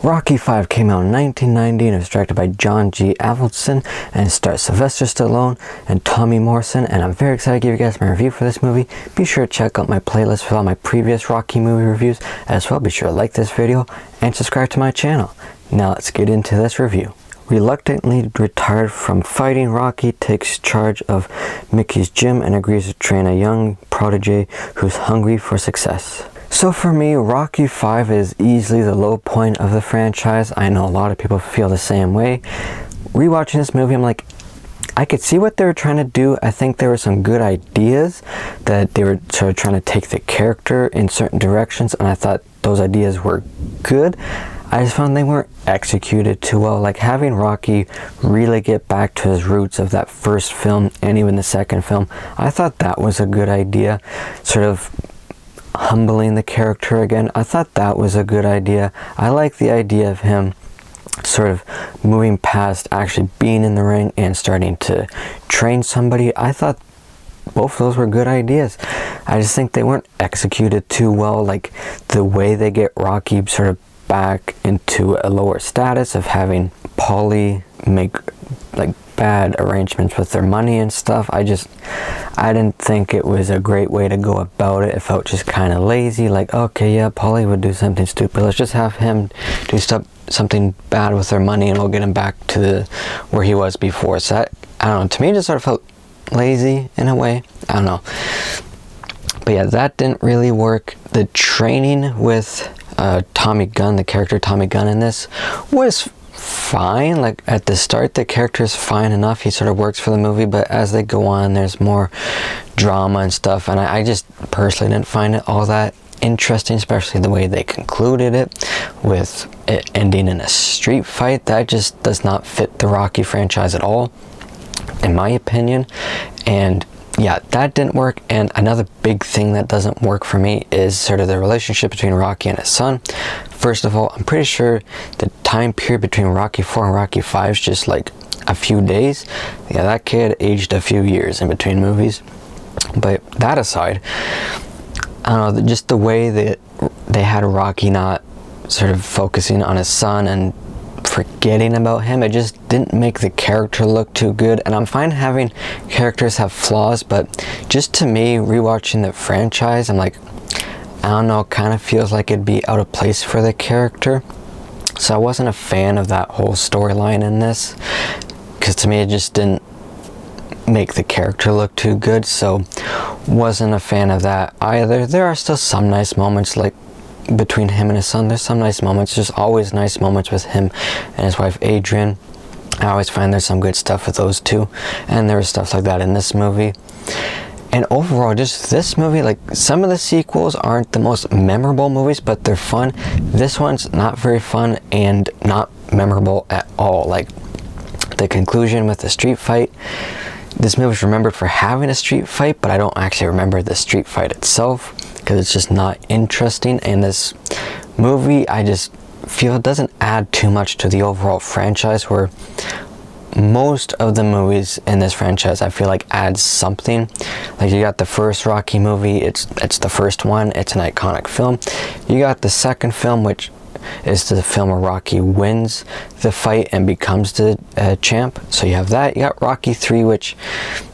Rocky V came out in 1990 and was directed by John G. Avildsen, and it stars Sylvester Stallone and Tommy Morrison, and I'm very excited to give you guys my review for this movie. Be sure to check out my playlist for all my previous Rocky movie reviews. As well, be sure to like this video and subscribe to my channel. Now let's get into this review. Reluctantly retired from fighting, Rocky takes charge of Mickey's gym and agrees to train a young protege who's hungry for success. So for me, Rocky V is easily the low point of the franchise. I know a lot of people feel the same way. Rewatching this movie, I'm like, I could see what they were trying to do. I think there were some good ideas that they were sort of trying to take the character in certain directions, and I thought those ideas were good. I just found they weren't executed too well. Like having Rocky really get back to his roots of that first film and even the second film, I thought that was a good idea. Sort of humbling the character again, I thought that was a good idea. I like the idea of him sort of moving past actually being in the ring and starting to train somebody. I thought both of those were good ideas. I just think they weren't executed too well. Like the way they get Rocky sort of back into a lower status of having Paulie make like bad arrangements with their money and stuff. I didn't think it was a great way to go about it. It felt just kind of lazy. Like, okay, yeah, Paulie would do something stupid. Let's just have him do something bad with their money and we'll get him back to where he was before. So that, I don't know, to me it just sort of felt lazy in a way. I don't know. But yeah, that didn't really work. The training with Tommy Gunn, the character Tommy Gunn in this, was fine. Like at the start the character is fine enough, he sort of works for the movie, but as they go on there's more drama and stuff, and I just personally didn't find it all that interesting, especially the way they concluded it with it ending in a street fight. That just does not fit the Rocky franchise at all, in my opinion. And yeah, that didn't work. And another big thing that doesn't work for me is sort of the relationship between Rocky and his son. First of all, I'm pretty sure the time period between Rocky 4 and Rocky 5 is just like a few days. Yeah, that kid aged a few years in between movies. But that aside, I don't know, just the way that they had Rocky not sort of focusing on his son and forgetting about him, it just didn't make the character look too good. And I'm fine having characters have flaws, but just to me, rewatching the franchise, I'm like, I don't know, kind of feels like it'd be out of place for the character. So I wasn't a fan of that whole storyline in this, because to me it just didn't make the character look too good. So wasn't a fan of that either. There are still some nice moments, like between him and his son. There's some nice moments, just always nice moments with him and his wife Adrian. I always find there's some good stuff with those two, and there was stuff like that in this movie. And overall, just this movie, like some of the sequels aren't the most memorable movies, but they're fun. This one's not very fun and not memorable at all. Like the conclusion with the street fight, this movie's remembered for having a street fight, but I don't actually remember the street fight itself because it's just not interesting. And this movie, I just feel it doesn't add too much to the overall franchise, where most of the movies in this franchise I feel like adds something. Like you got the first Rocky movie, it's the first one, it's an iconic film. You got the second film, which is the film where Rocky wins the fight and becomes the champ. So you have that. You got Rocky 3, which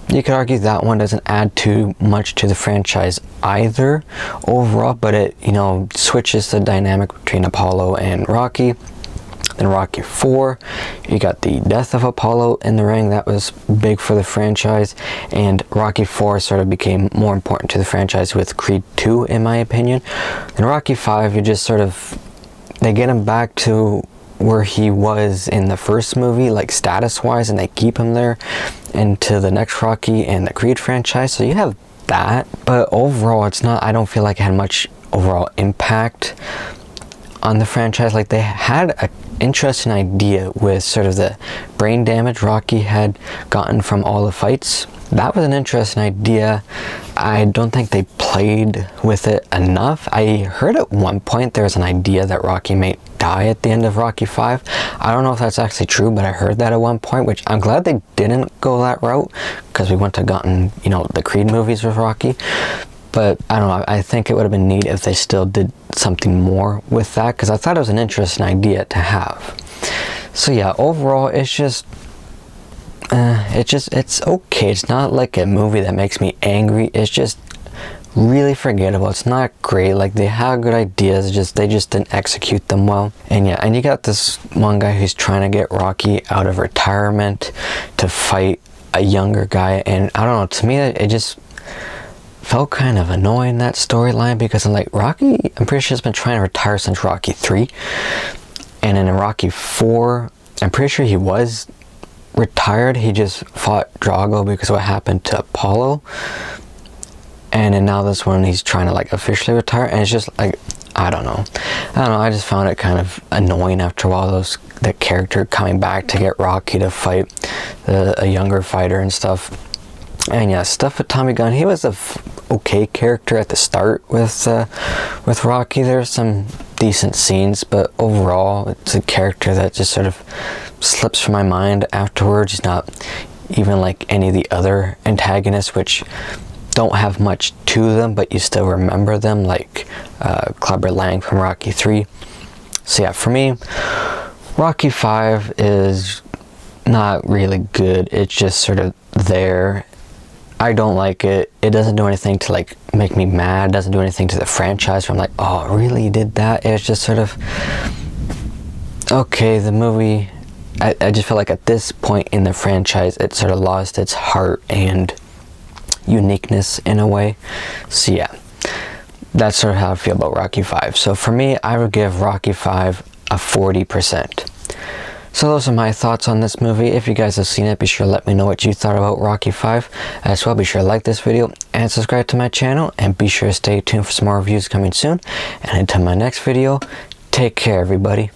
you could argue that one doesn't add too much to the franchise either overall, but it, you know, switches the dynamic between Apollo and Rocky. Then Rocky 4, you got the death of Apollo in the ring. That was big for the franchise, and Rocky 4 sort of became more important to the franchise with Creed 2, in my opinion. And Rocky 5, you just sort of, they get him back to where he was in the first movie, like status wise, and they keep him there into the next Rocky and the Creed franchise. So you have that, but overall it's not, I don't feel like it had much overall impact on the franchise. Like they had an interesting idea with sort of the brain damage Rocky had gotten from all the fights. That was an interesting idea. I don't think they played with it enough. I heard at one point there was an idea that Rocky may die at the end of Rocky 5. I don't know if that's actually true, but I heard that at one point, which I'm glad they didn't go that route, because we wouldn't have gotten, you know, the Creed movies with Rocky. But I don't know, I think it would have been neat if they still did something more with that, because I thought it was an interesting idea to have. So yeah, overall, it's just, it's okay. It's not like a movie that makes me angry. It's just really forgettable. It's not great. Like, they have good ideas, they just didn't execute them well. And yeah, and you got this one guy who's trying to get Rocky out of retirement to fight a younger guy, and I don't know, to me it just felt kind of annoying, that storyline, because I'm like, Rocky, I'm pretty sure has been trying to retire since Rocky 3, and in Rocky 4, I'm pretty sure he was retired. He just fought Drago because of what happened to Apollo, and then now this one he's trying to like officially retire, and it's just like, I don't know, I just found it kind of annoying after a while, the character coming back to get Rocky to fight a younger fighter and stuff. And yeah, stuff with Tommy Gunn, he was a okay character at the start with Rocky. There's some decent scenes, but overall it's a character that just sort of slips from my mind afterwards. He's not even like any of the other antagonists, which don't have much to them, but you still remember them, like Clubber Lang from Rocky 3. So yeah, for me, Rocky 5 is not really good. It's just sort of there. I don't like it. It doesn't do anything to like make me mad. It doesn't do anything to the franchise where I'm like, oh, really, you did that? It's just sort of, okay, the movie, I just feel like at this point in the franchise, it sort of lost its heart and uniqueness in a way. So yeah, that's sort of how I feel about Rocky 5. So for me, I would give Rocky 5 a 40%. So those are my thoughts on this movie. If you guys have seen it, be sure to let me know what you thought about Rocky 5. As well, be sure to like this video and subscribe to my channel, and be sure to stay tuned for some more reviews coming soon. And until my next video, take care everybody.